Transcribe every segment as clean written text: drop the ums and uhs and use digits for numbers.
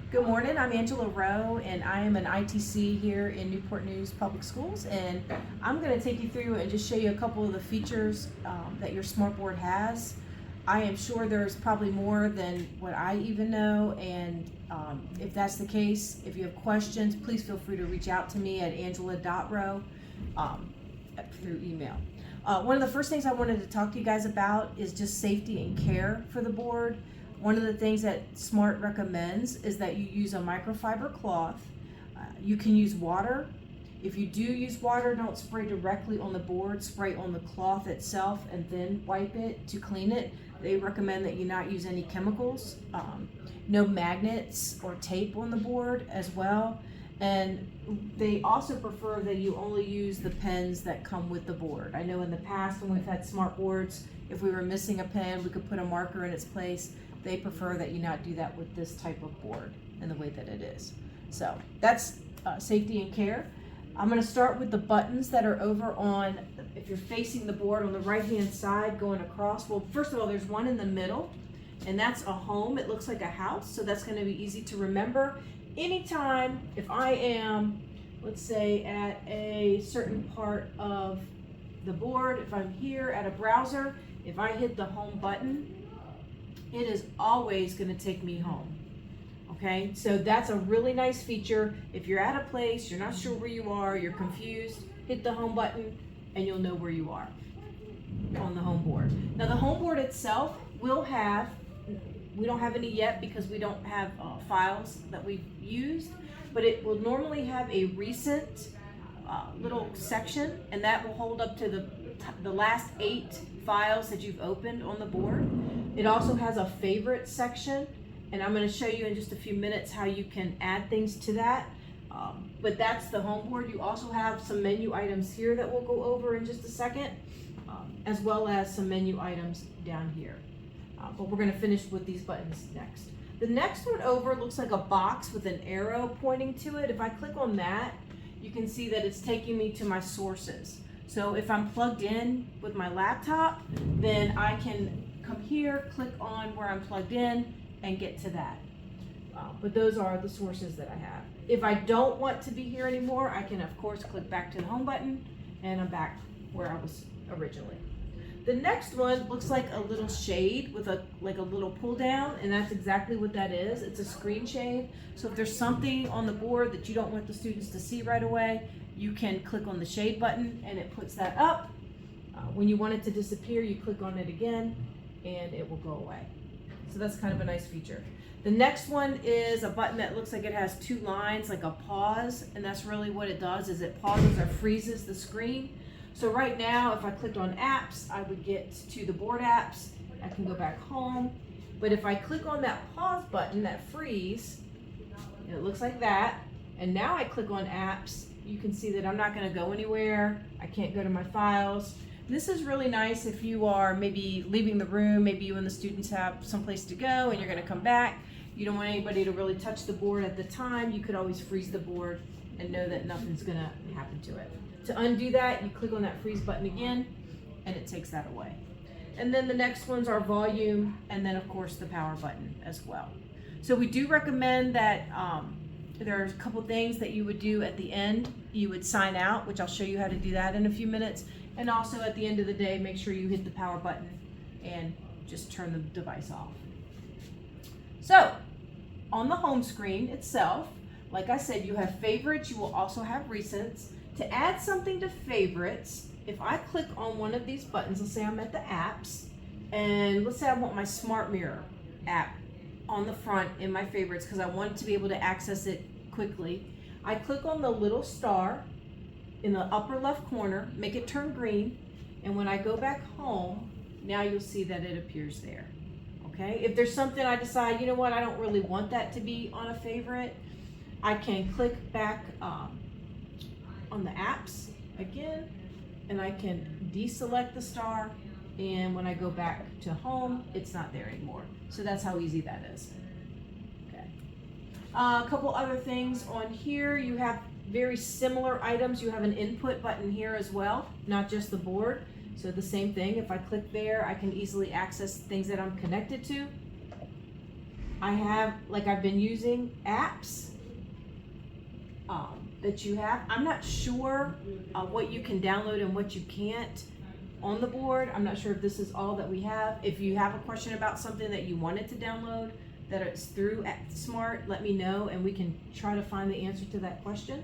Good morning, I'm Angela Rowe and I am an ITC here in Newport News Public Schools, and I'm going to take you through and just show you a couple of the features that your Smartboard has. I am sure there's probably more than what I even know, and if that's the case, if you have questions, please feel free to reach out to me at angela.rowe through email. One of the first things I wanted to talk to you guys about is just safety and care for the board. One of the things that Smart recommends is that you use a microfiber cloth. You can use water. If you do use water, don't spray directly on the board, spray on the cloth itself and then wipe it to clean it. They recommend that you not use any chemicals, no magnets or tape on the board as well. And they also prefer that you only use the pens that come with the board. I know in the past when we've had smart boards, if we were missing a pen, we could put a marker in its place. They prefer that you not do that with this type of board and the way that it is. So that's safety and care. I'm going to start with the buttons that are over on, if you're facing the board on the right hand side going across. Well, first of all, there's one in the middle, and that's a home. It looks like a house, so that's going to be easy to remember. Anytime, if I am, let's say, at a certain part of the board, if I'm here at a browser, if I hit the home button, it is always going to take me home. Okay, so that's a really nice feature. If you're at a place, you're not sure where you are, you're confused, hit the home button and you'll know where you are on the home board. Now the home board itself will have, we don't have any yet because we don't have files that we've used, but it will normally have a recent little section, and that will hold up to the last 8 files that you've opened on the board. It also has a favorite section, and I'm going to show you in just a few minutes how you can add things to that. But that's the home board. You also have some menu items here that we'll go over in just a second, as well as some menu items down here. But we're going to finish with these buttons next. The next one over looks like a box with an arrow pointing to it. If I click on that, you can see that it's taking me to my sources. So if I'm plugged in with my laptop, then I can come here, click on where I'm plugged in, and get to that. But those are the sources that I have. If I don't want to be here anymore, I can of course click back to the home button, and I'm back where I was originally. The next one looks like a little shade with a little pull down, and that's exactly what that is. It's a screen shade. So if there's something on the board that you don't want the students to see right away, you can click on the shade button and it puts that up. When you want it to disappear, you click on it again and it will go away. So that's kind of a nice feature. The next one is a button that looks like it has 2 lines, like a pause, and that's really what it does, is it pauses or freezes the screen. So right now, if I clicked on apps, I would get to the board apps. I can go back home. But if I click on that pause button, that freeze, it looks like that. And now I click on apps, you can see that I'm not going to go anywhere. I can't go to my files. This is really nice if you are maybe leaving the room, maybe you and the students have someplace to go and you're going to come back. You don't want anybody to really touch the board at the time. You could always freeze the board and know that nothing's going to happen to it. To undo that, you click on that freeze button again and it takes that away. And then the next ones are volume, and then of course the power button as well. So we do recommend that there's a couple things that you would do at the end. You would sign out, which I'll show you how to do that in a few minutes. And also at the end of the day, make sure you hit the power button and just turn the device off. So on the home screen itself, like I said, you have favorites, you will also have recents. To add something to favorites, if I click on one of these buttons, let's say I'm at the apps, and let's say I want my Smart Mirror app on the front in my favorites because I want to be able to access it quickly. I click on the little star in the upper left corner, make it turn green, and when I go back home, now you'll see that it appears there. Okay, if there's something I decide, you know what, I don't really want that to be on a favorite, I can click back on the apps again, and I can deselect the star, and when I go back to home, it's not there anymore. So that's how easy that is. Okay. A couple other things on here. You have very similar items. You have an input button here as well, not just the board. So the same thing, if I click there, I can easily access things that I'm connected to. I have, like I've been using apps that you have. I'm not sure what you can download and what you can't on the board. I'm not sure if this is all that we have. If you have a question about something that you wanted to download that it's through Smart, let me know and we can try to find the answer to that question.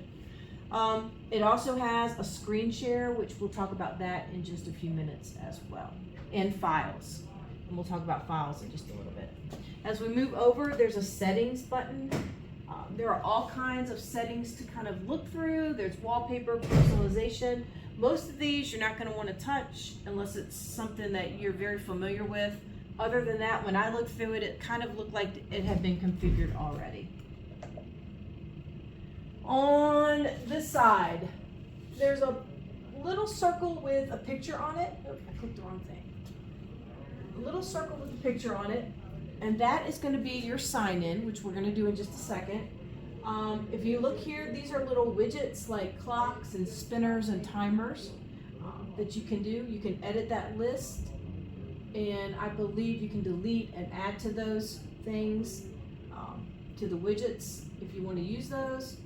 It also has a screen share, which we'll talk about that in just a few minutes as well, and files. And we'll talk about files in just a little bit. As we move over, there's a settings button. There are all kinds of settings to kind of look through. There's wallpaper, personalization. Most of these you're not going to want to touch unless it's something that you're very familiar with. Other than that, when I looked through it, it kind of looked like it had been configured already. On this side, there's a little circle with a picture on it. Oh, I clicked the wrong thing. A little circle with a picture on it, and that is going to be your sign-in, which we're going to do in just a second. If you look here, these are little widgets like clocks and spinners and timers that you can do. You can edit that list, and I believe you can delete and add to those things, to the widgets if you want to use those.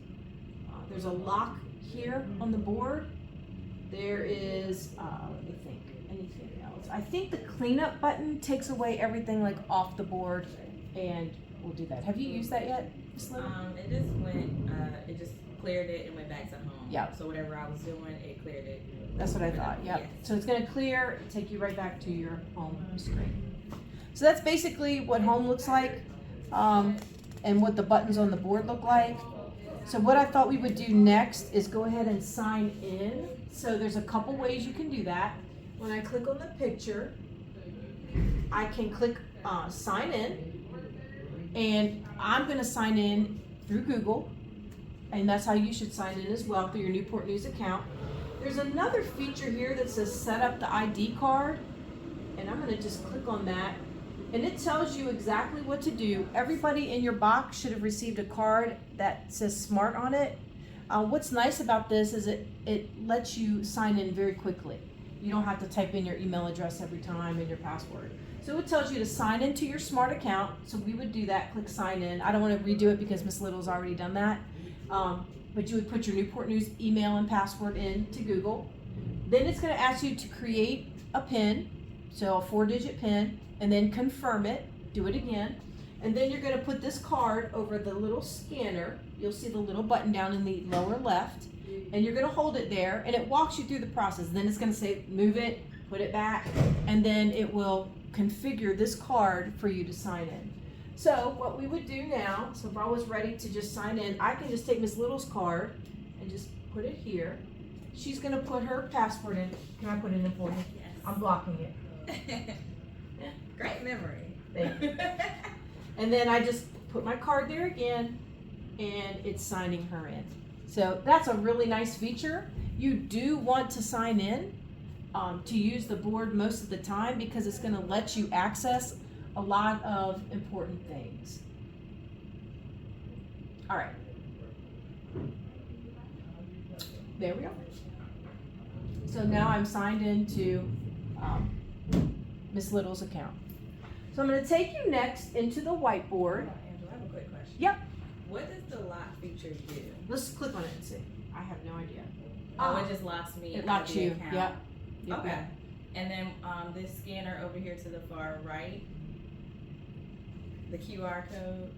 There's a lock here on the board. There is, let me think, anything else. I think the cleanup button takes away everything like off the board, and we'll do that. Have you used that yet, Ms. Little? It just went, it just cleared it and went back to home. Yeah. So whatever I was doing, it cleared it. That's what I thought, yep. Yes. So it's gonna clear, take you right back to your home screen. So that's basically what home looks like, and what the buttons on the board look like. So what I thought we would do next is go ahead and sign in. So there's a couple ways you can do that. When I click on the picture, I can click sign in, and I'm gonna sign in through Google, and that's how you should sign in as well, through your Newport News account. There's another feature here that says set up the ID card, and I'm gonna just click on that, and it tells you exactly what to do. Everybody in your box should have received a card that says Smart on it. What's nice about this is it lets you sign in very quickly. You don't have to type in your email address every time and your password. So it tells you to sign into your Smart account. So we would do that, click sign in. I don't want to redo it because Miss Little's already done that. But you would put your Newport News email and password in to Google. Then it's going to ask you to create a PIN, so a 4-digit PIN, and then confirm it, do it again. And then you're going to put this card over the little scanner. You'll see the little button down in the lower left, and you're going to hold it there, and it walks you through the process. Then it's going to say move it, put it back, and then it will configure this card for you to sign in. So what we would do now, so if I was ready to just sign in, I can just take Miss Little's card and just put it here. She's going to put her password in. Can I put it in for you? Yes. I'm blocking it. Great memory. Thank you. And then I just put my card there again, and it's signing her in. So that's a really nice feature. You do want to sign in to use the board most of the time because it's going to let you access a lot of important things. All right. There we go. So now I'm signed into Miss Little's account. So I'm going to take you next into the whiteboard. Angela, I have a quick question. Yep. What does the lock feature do? Let's click on it and see. I have no idea. Oh, it just locks me. It out locks of the you. account. Yep. Okay. And then this scanner over here to the far right, the QR code.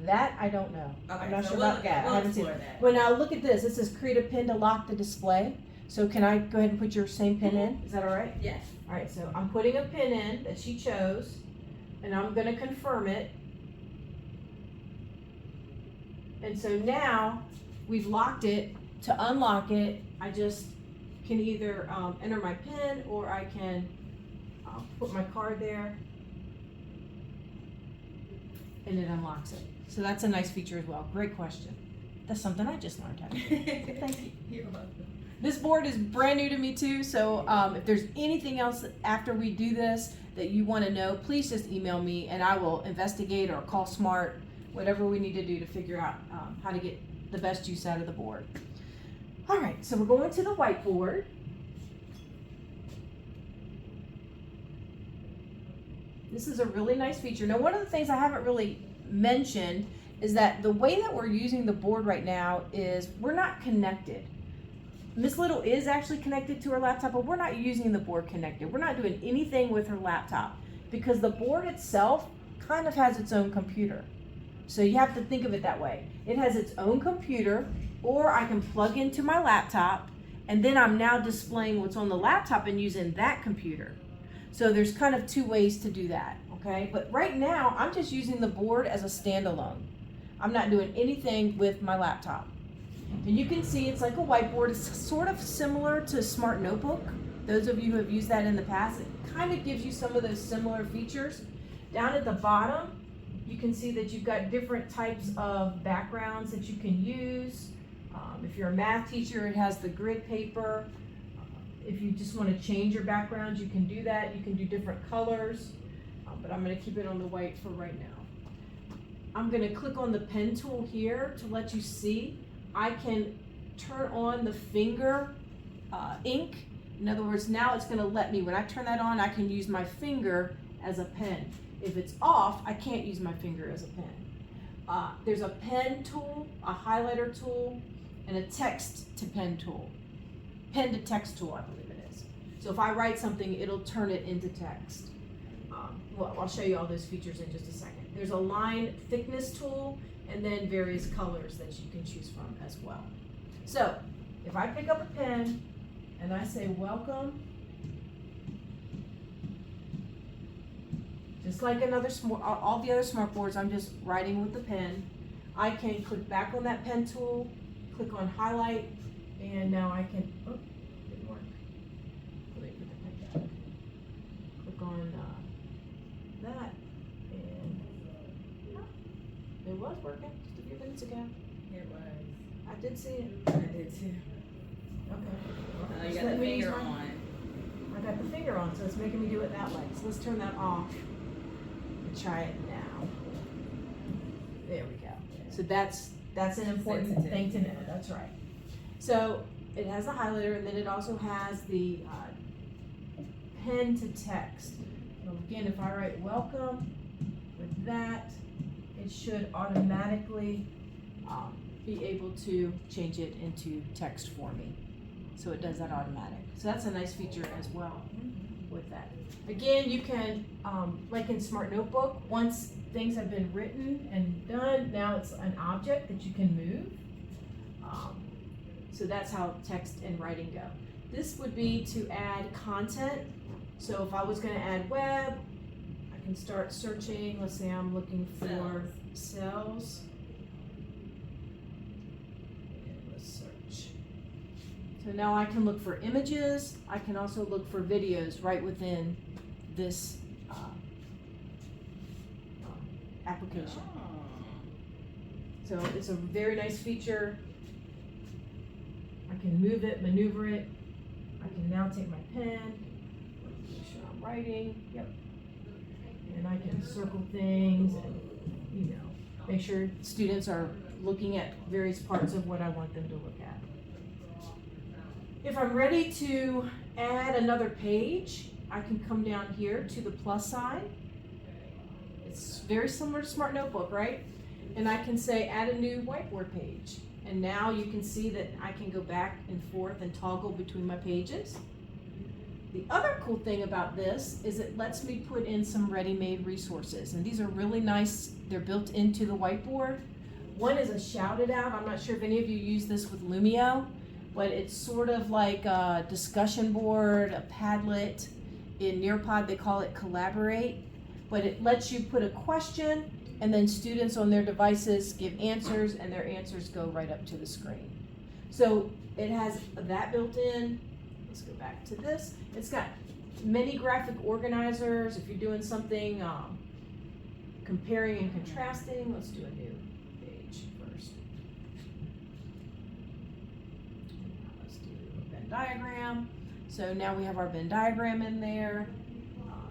That I don't know. Okay, I'm not so sure we'll about that. we'll I haven't seen explore it. that. Well, now look at this. It says create a pin to lock the display. So can I go ahead and put your same pin in? Is that all right? Yes. All right. So I'm putting a pin in that she chose, and I'm going to confirm it. And so now we've locked it. To unlock it, I just can either enter my PIN or I can put my card there, and it unlocks it. So that's a nice feature as well. Great question. That's something I just learned how to do. Thank you. You're welcome. This board is brand new to me too, so if there's anything else after we do this that you want to know, please just email me and I will investigate or call Smart, whatever we need to do to figure out how to get the best use out of the board. All right, so we're going to the whiteboard. This is a really nice feature. Now, one of the things I haven't really mentioned is that the way that we're using the board right now is we're not connected. Miss Little is actually connected to her laptop, but we're not using the board connected. We're not doing anything with her laptop because the board itself kind of has its own computer. So you have to think of it that way. It has its own computer, or I can plug into my laptop, and then I'm now displaying what's on the laptop and using that computer. So there's kind of two ways to do that, okay? But right now, I'm just using the board as a standalone. I'm not doing anything with my laptop. And you can see it's like a whiteboard. It's sort of similar to Smart Notebook. Those of you who have used that in the past, it kind of gives you some of those similar features. Down at the bottom, you can see that you've got different types of backgrounds that you can use. If you're a math teacher, it has the grid paper. If you just want to change your backgrounds, you can do that. You can do different colors, but I'm going to keep it on the white for right now. I'm going to click on the pen tool here to let you see. I can turn on the finger ink. In other words, now it's going to let me, when I turn that on, I can use my finger as a pen. If it's off, I can't use my finger as a pen. There's a pen tool, a highlighter tool, and a text to pen tool. Pen to text tool, I believe it is. So if I write something, it'll turn it into text. Well, I'll show you all those features in just a second. There's a line thickness tool, and then various colors that you can choose from as well. So if I pick up a pen and I say welcome, just like all the other smart boards, I'm just writing with the pen. I can click back on that pen tool, click on highlight, and now I can, oh, didn't work. Let me put the pen back. Click on that, and it was working just a few minutes ago. It was. I did see it. I did too. Okay. You Just got let the me use finger my- on. I got the finger on, so it's making me do it that way. So let's turn that off and try it now. There we go. So that's an important Sensitive. thing to know. That's right. So it has the highlighter, and then it also has the pen to text. So again, if I write welcome with that, it should automatically be able to change it into text for me. So it does that automatic. So that's a nice feature as well with that. Again, you can, like in Smart Notebook, once things have been written and done, now it's an object that you can move. So that's how text and writing go. This would be to add content. So if I was going to add web, I can start searching. Let's say I'm looking for cells. And let's search. So now I can look for images. I can also look for videos right within this application. So it's a very nice feature. I can move it, maneuver it. I can now take my pen, make sure I'm writing, yep. And I can circle things and, make sure students are looking at various parts of what I want them to look at. If I'm ready to add another page, I can come down here to the plus sign. It's very similar to Smart Notebook, right? And I can say add a new whiteboard page. And now you can see that I can go back and forth and toggle between my pages. The other cool thing about this is it lets me put in some ready-made resources. And these are really nice. They're built into the whiteboard. One is a shout it out. I'm not sure if any of you use this with Lumio, but it's sort of like a discussion board, a Padlet. In Nearpod, they call it Collaborate. But it lets you put a question, and then students on their devices give answers, and their answers go right up to the screen. So it has that built in. Let's go back to this. It's got many graphic organizers. If you're doing something comparing and contrasting, let's do a new page first. Let's do a Venn diagram. So now we have our Venn diagram in there.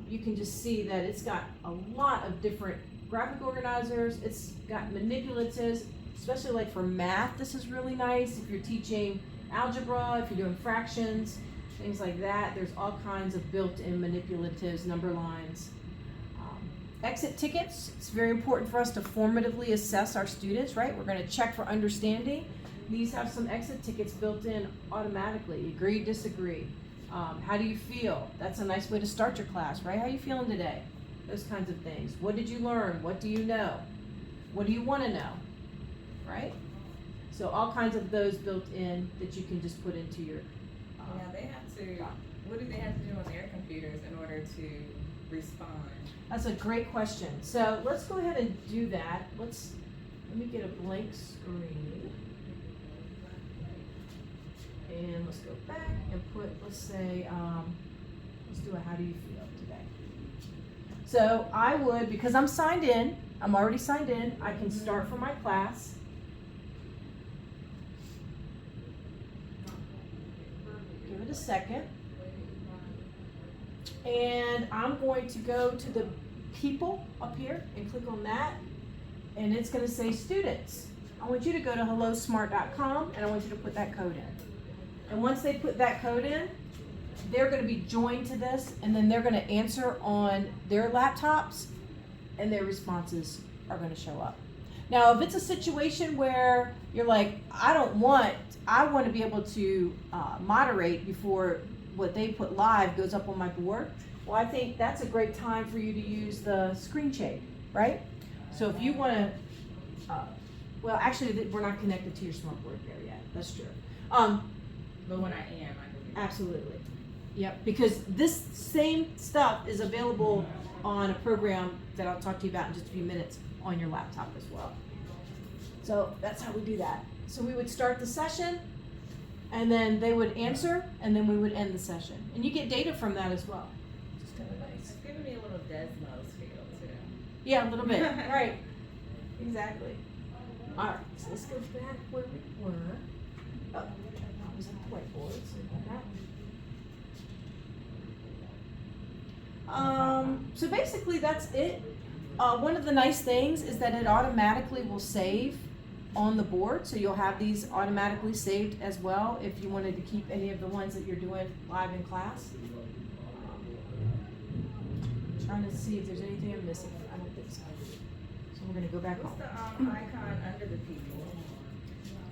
You can just see that it's got a lot of different graphic organizers. It's got manipulatives, especially like for math. This is really nice if you're teaching algebra, if you're doing fractions, things like that. There's all kinds of built-in manipulatives, number lines. exit tickets. It's very important for us to formatively assess our students, right? We're going to check for understanding. These have some exit tickets built in automatically. Agree, disagree. How do you feel? That's a nice way to start your class, right? How are you feeling today? Those kinds of things. What did you learn? What do you know? What do you want to know? Right? So all kinds of those built in that you can just put into your Now they have to, what do they have to do on their computers in order to respond? That's a great question. So let's go ahead and do that. Let me get a blank screen. And let's go back and put, let's say, let's do a how do you feel today. So I would, because I'm signed in, I'm already signed in, I can start for my class. Give it a second. And I'm going to go to the people up here and click on that. And it's going to say students. I want you to go to hellosmart.com and I want you to put that code in. And once they put that code in, they're going to be joined to this, and then they're going to answer on their laptops, and their responses are going to show up. Now, if it's a situation where you're like, I want to be able to moderate before what they put live goes up on my board, well, I think that's a great time for you to use the screen shade, right? So if you want to, well, actually, we're not connected to your Smartboard there yet. That's true. But when I am, I can do that. Absolutely. Yep, because this same stuff is available on a program that I'll talk to you about in just a few minutes on your laptop as well. So that's how we do that. So we would start the session, and then they would answer, and then we would end the session. And you get data from that as well. It's kind of nice. It's giving me a little Desmos feel too. Yeah, a little bit. Right. Exactly. All right, so let's go back where we were. Oh, that was at the whiteboard, so we got that. So basically that's it. One of the nice things is that it automatically will save on the board, so you'll have these automatically saved as well if you wanted to keep any of the ones that you're doing live in class. Trying to see if there's anything I'm missing. I don't think so. So we're going to go back What's home. the icon under the people?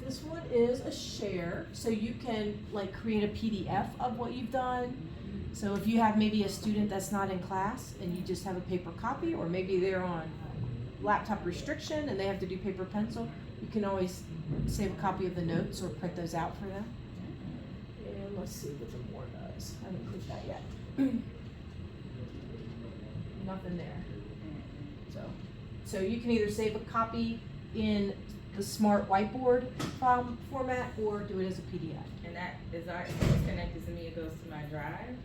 This one is a share, so you can like create a PDF of what you've done. So if you have maybe a student that's not in class and you just have a paper copy, or maybe they're on laptop restriction and they have to do paper pencil, you can always save a copy of the notes or print those out for them. And let's see what the more does. I haven't clicked that yet. Nothing there. So you can either save a copy in the Smart Whiteboard file format or do it as a PDF. And that is it's connected to me, it goes to my drive.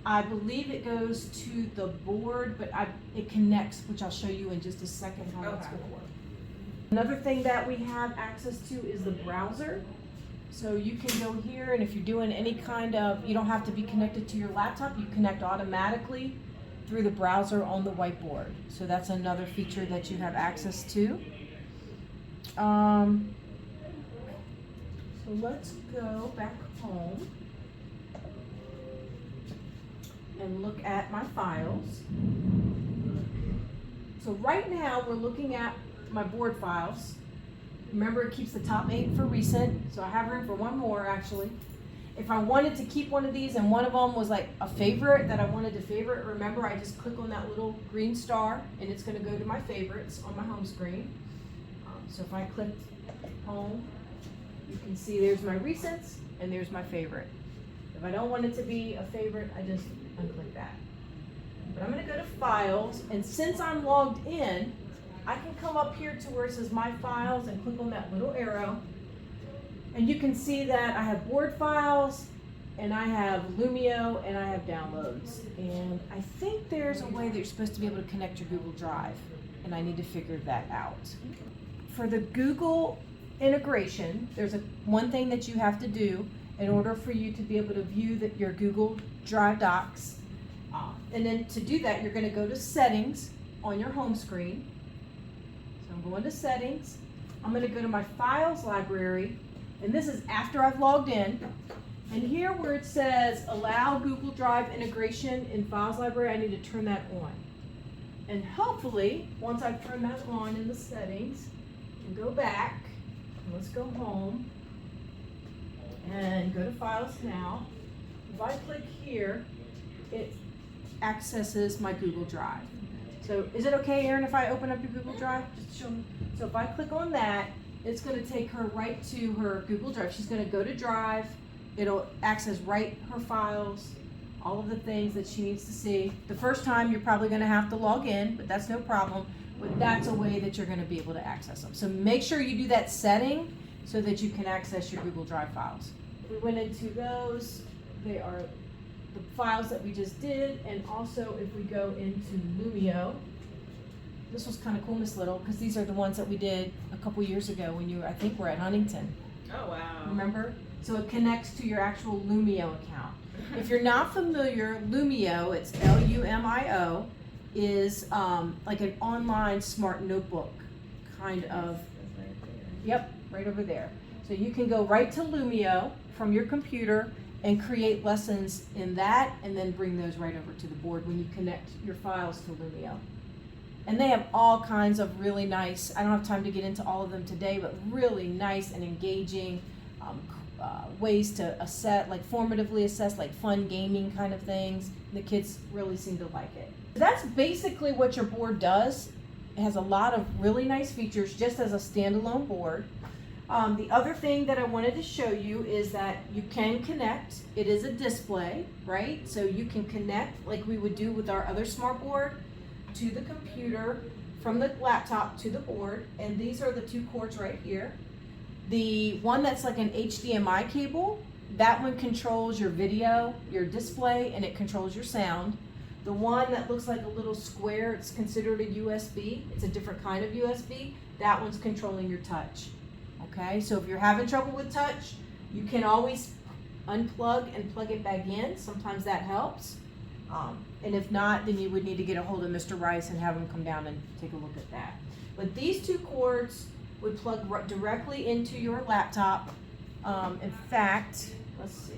I believe it goes to the board, but it connects, which I'll show you in just a second how that's going to work. Another thing that we have access to is the browser. So you can go here, and if you're doing any kind of, you don't have to be connected to your laptop, you connect automatically through the browser on the whiteboard. So that's another feature that you have access to. So let's go back home and look at my files. So right now we're looking at my board files. Remember, it keeps the top 8 for recent, so I have room for one more actually. If I wanted to keep one of these and one of them was like a favorite that I wanted to favorite, remember I just click on that little green star and it's going to go to my favorites on my home screen. So if I clicked home, you can see there's my recents and there's my favorite. If I don't want it to be a favorite, I just unclick that. But I'm going to go to files, and since I'm logged in, I can come up here to where it says my files and click on that little arrow. And you can see that I have board files, and I have Lumio, and I have downloads. And I think there's a way that you're supposed to be able to connect your Google Drive, and I need to figure that out. For the Google integration, there's one thing that you have to do in order for you to be able to view your Google Drive docs. And then to do that, you're going to go to settings on your home screen. So I'm going to settings. I'm going to go to my files library, and this is after I've logged in. And here where it says allow Google Drive integration in files library, I need to turn that on. And hopefully, once I've turned that on in the settings, and go back, and let's go home, and go to Files Now. If I click here, it accesses my Google Drive. So is it okay, Erin, if I open up your Google Drive? Just show me. So if I click on that, it's going to take her right to her Google Drive. She's going to go to Drive. It'll access right her files, all of the things that she needs to see. The first time you're probably going to have to log in, but that's no problem. But that's a way that you're going to be able to access them. So make sure you do that setting so that you can access your Google Drive files. If we went into those, they are the files that we just did, and also if we go into Lumio, this was kind of cool, Miss Little, because these are the ones that we did a couple years ago when you were, I think, were at Huntington. Oh wow! Remember? So it connects to your actual Lumio account. If you're not familiar, Lumio, it's Lumio, is like an online smart notebook kind of. Yep, right over there. So you can go right to Lumio from your computer and create lessons in that, and then bring those right over to the board when you connect your files to Lumio. And they have all kinds of really nice, I don't have time to get into all of them today, but really nice and engaging ways to assess, like formatively assess, like fun gaming kind of things. The kids really seem to like it. That's basically what your board does. It has a lot of really nice features just as a standalone board. The other thing that I wanted to show you is that you can connect. It is a display, right? So you can connect like we would do with our other Smartboard to the computer, from the laptop to the board, and these are the two cords right here. The one that's like an HDMI cable, that one controls your video, your display, and it controls your sound. The one that looks like a little square, it's considered a USB. It's a different kind of USB. That one's controlling your touch. Okay, so if you're having trouble with touch, you can always unplug and plug it back in. Sometimes that helps. And if not, then you would need to get a hold of Mr. Rice and have him come down and take a look at that. But these two cords would plug directly into your laptop. In fact, let's see.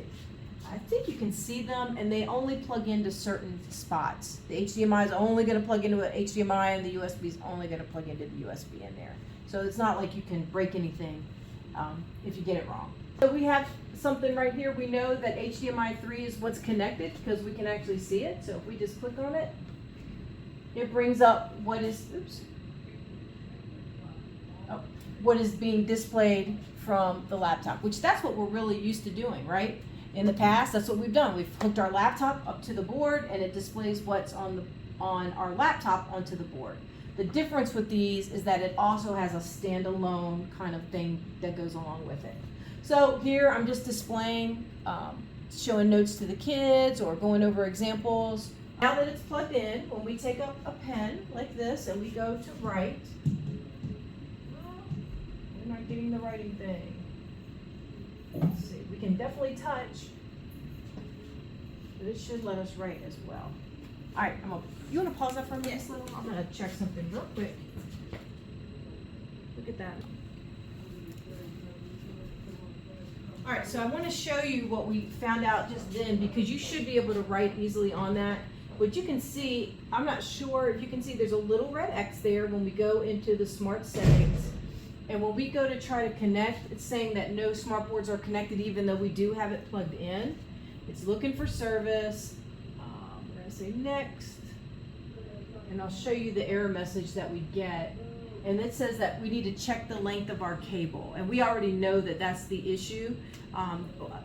I think you can see them, and they only plug into certain spots. The HDMI is only going to plug into an HDMI, and the USB is only going to plug into the USB in there. So it's not like you can break anything if you get it wrong. So we have something right here. We know that HDMI 3 is what's connected because we can actually see it. So if we just click on it, it brings up what is, what is being displayed from the laptop, which that's what we're really used to doing, right? In the past, that's what we've done. We've hooked our laptop up to the board, and it displays what's on our laptop onto the board. The difference with these is that it also has a standalone kind of thing that goes along with it. So here I'm just displaying, showing notes to the kids or going over examples. Now that it's plugged in, when we take up a pen like this and we go to write, we're not getting the writing thing. Let's see, we can definitely touch, but it should let us write as well. All right, you want to pause that for a minute? Yes. I'm going to check something real quick. Look at that. All right, so I want to show you what we found out just then, because you should be able to write easily on that. But you can see, I'm not sure if you can see, there's a little red X there when we go into the smart settings. And when we go to try to connect, it's saying that no Smartboards are connected, even though we do have it plugged in. It's looking for service. We're going to say next. And I'll show you the error message that we get. And it says that we need to check the length of our cable. And we already know that that's the issue.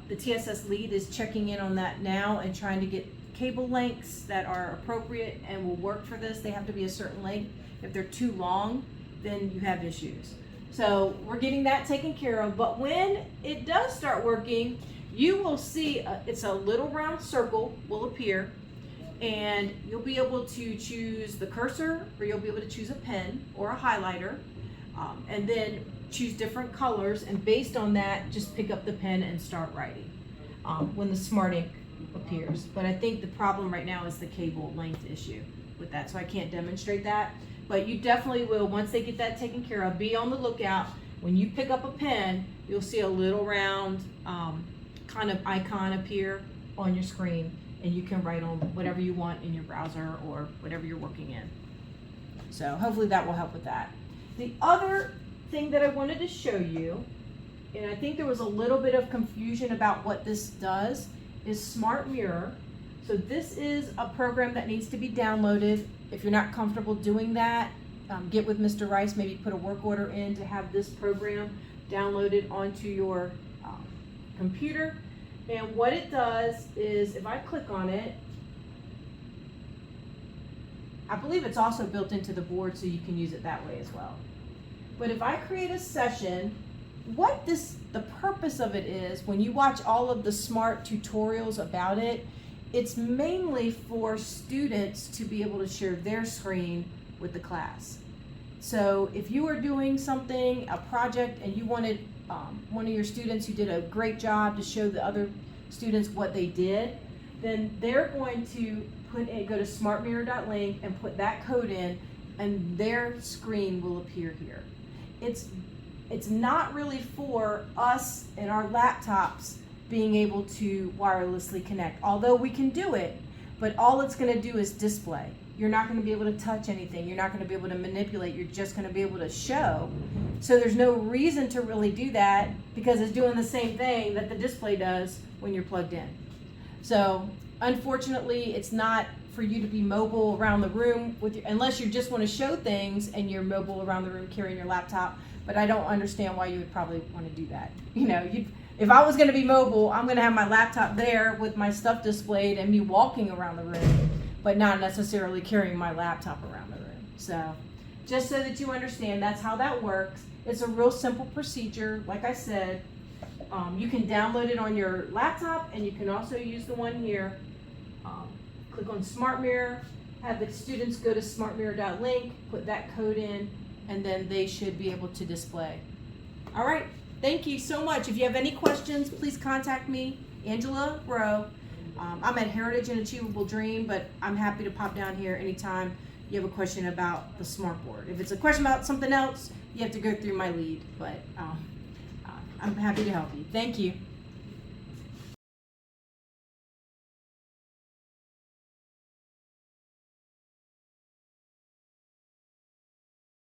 The TSS lead is checking in on that now and trying to get cable lengths that are appropriate and will work for this. They have to be a certain length. If they're too long, then you have issues. So we're getting that taken care of. But when it does start working, you will see it's a little round circle will appear. And you'll be able to choose the cursor, or you'll be able to choose a pen or a highlighter, and then choose different colors, and based on that, just pick up the pen and start writing when the Smart Ink appears. But I think the problem right now is the cable length issue with that, so I can't demonstrate that. But you definitely will, once they get that taken care of, be on the lookout. When you pick up a pen, you'll see a little round kind of icon appear on your screen, and you can write on whatever you want in your browser or whatever you're working in. So hopefully that will help with that. The other thing that I wanted to show you, and I think there was a little bit of confusion about what this does, is Smart Mirror. So this is a program that needs to be downloaded. If you're not comfortable doing that, get with Mr. Rice, maybe put a work order in to have this program downloaded onto your computer. And what it does is, if I click on it, I believe it's also built into the board so you can use it that way as well. But if I create a session, the purpose of it is, when you watch all of the smart tutorials about it, it's mainly for students to be able to share their screen with the class. So if you are doing something, a project, and you wanted one of your students who did a great job to show the other students what they did, then they're going to go to smartmirror.link and put that code in, and their screen will appear here. It's not really for us and our laptops being able to wirelessly connect, although we can do it, but all it's going to do is display. You're not going to be able to touch anything. You're not going to be able to manipulate. You're just going to be able to show. So there's no reason to really do that, because it's doing the same thing that the display does when you're plugged in. So unfortunately, it's not for you to be mobile around the room unless you just want to show things and you're mobile around the room carrying your laptop. But I don't understand why you would probably want to do that. If I was going to be mobile, I'm going to have my laptop there with my stuff displayed and me walking around the room, but not necessarily carrying my laptop around the room. So just so that you understand, that's how that works. It's a real simple procedure. Like I said, you can download it on your laptop, and you can also use the one here. Click on Smart Mirror, have the students go to smartmirror.link, put that code in, and then they should be able to display. All right, thank you so much. If you have any questions, please contact me, Angela Rowe. I'm at Heritage and Achievable Dream, but I'm happy to pop down here anytime you have a question about the Smartboard. If it's a question about something else, you have to go through my lead, but I'm happy to help you. Thank you.